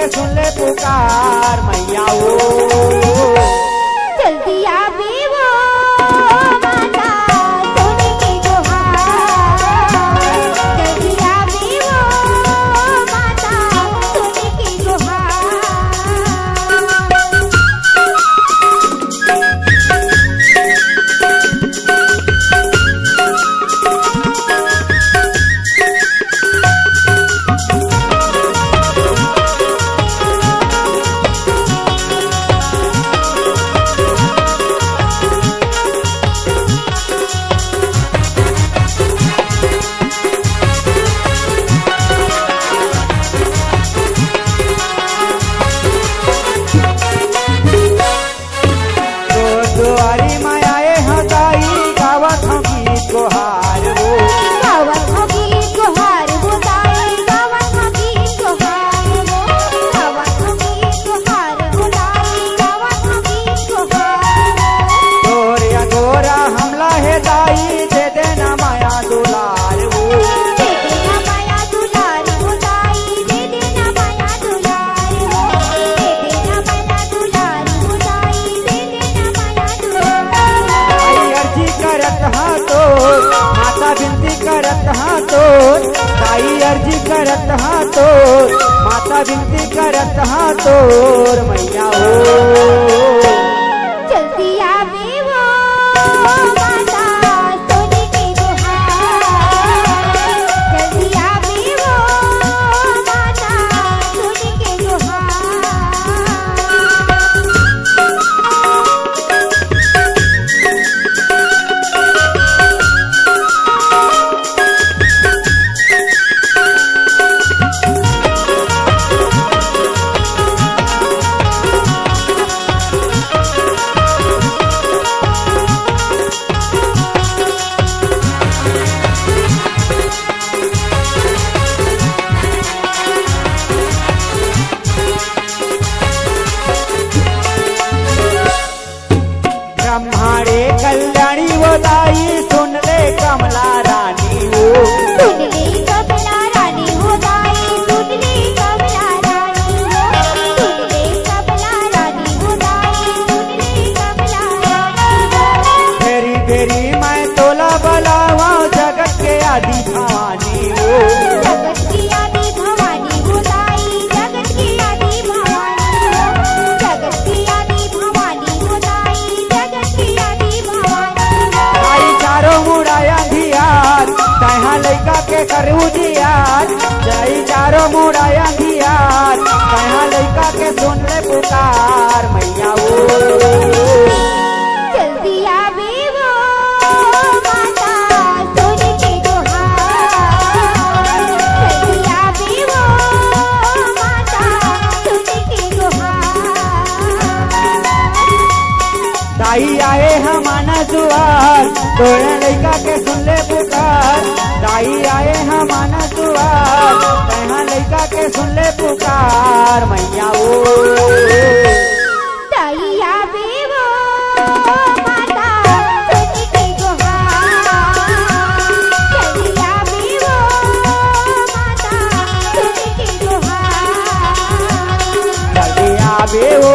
के सुन ले पुकार मैया ओ जल्दी आवे वो माता सोने की गुहार, जल्दी आवे वो माता सोने की गुहार। दुआरी मायाए हदाई गावत हम गीत गुहार हो गावत हो गीत गुहार वो दाई, गावत हो गीत गुहार वो, गावत हो गीत गुहार वो दाई, गावत हो गीत गुहार वो। तोरिया गोरा हमला है दाई दे देना माया दुलार हो दे देना माया दुलार वो दाई, दे देना माया दुलार वो, दे देना माया दुलार वो दाई, दे देना माया दुलार। आई अर्जी करत हाँ तो माता विनती करत हाँ तो दाई अर्जी करत हाँ तो माता विनती करत हाँ तो मैया हो जल्दी आवे वो माता सोने की गुहार, जल्दी आवे वो माता सोने की गुहार। ब्रह्माड़े कल्याणी वो दाई सुन ले कमला रानी हो सुन ले कमला रानी हो दाई, सुन ले कमला रानी हो, सुन ले कमला रानी हो दाई, सुन ले कमला रानी हो। फेरी फेरी मैं तोला बलावा जगत के आदि भवानी हो जगत की आदि भवानी हो दाई, जगत की आदि भवानी हो, जगत की आदि भवानी हो दाई, जगत की आदि भवानी हो। दाई चारों मुड़ाया धियार तहा लैका के करू जियार दाई चारों मुड़ाया धियार तहा लैका के सुन ले पुकार मैया ओ जल्दी आवे वो माता सोने की गुहार, जल्दी आवे वो माता सोने की गुहार। दाई आए हमाना दुआर तोड़ा लैका के सुन ले पुकार दाई आए हमाना दुआर तहा लैका के सुन ले पुकार मैया ओ दाई आवे वो माता सोने की गुहार, जल्दी आवे वो माता सोने की गुहार। जल्दी आवे ओ